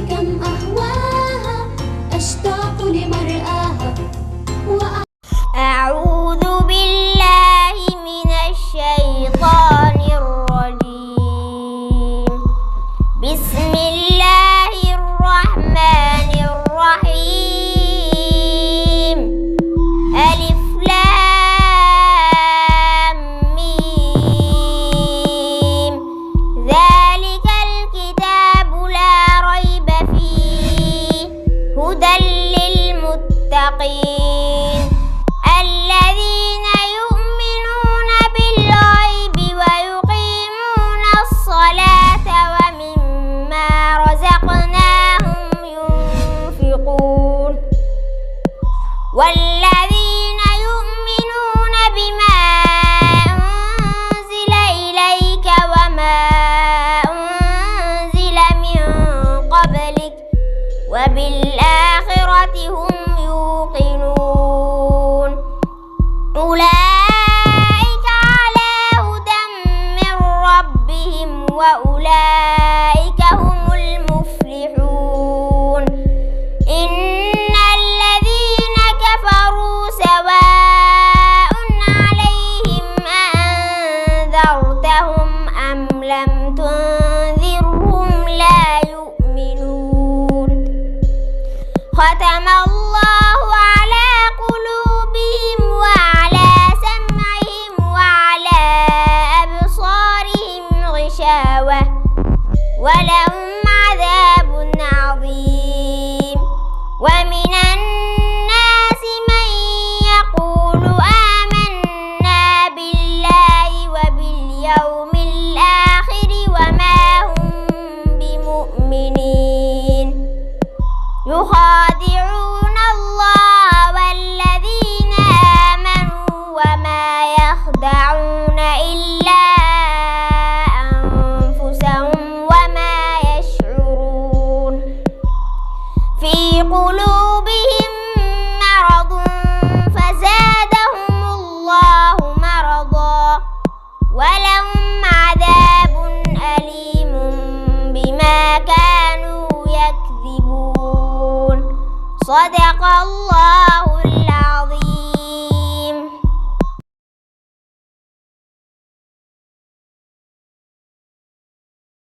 كم أهواها أشتاق لمرآها أعوذ بالله من الشيطان الرجيم. بسم الله الرحمن الرحيم. ألف لام ميم. ذلك الكتاب لا ريب فيه هدى للمتقين الذين يؤمنون بالغيب ويقيمون الصلاة ومما رزقناهم ينفقون والذين يؤمنون بما أنزل إليك وما أنزل من قبلك وبالآخرة هم يوقنون أولئك على هدى من ربهم وأولئك هم المفلحون. إن الذين كفروا سواء عليهم أنذرتهم أم لم تنذرهم لا يؤمنون. ختم الله على قلوبهم وعلى سمعهم وعلى أبصارهم غشاوة ولهم عذاب عظيم. ومن الناس من يقول آمنا بالله وباليوم الآخر وما هم بمؤمنين يخادعون الله والذين آمنوا وما يخدعون إلا أنفسهم وما يشعرون. في قلوبهم مرض فزادهم الله مرضا ولهم عذاب أليم بما كانوا يكذبون. صدق الله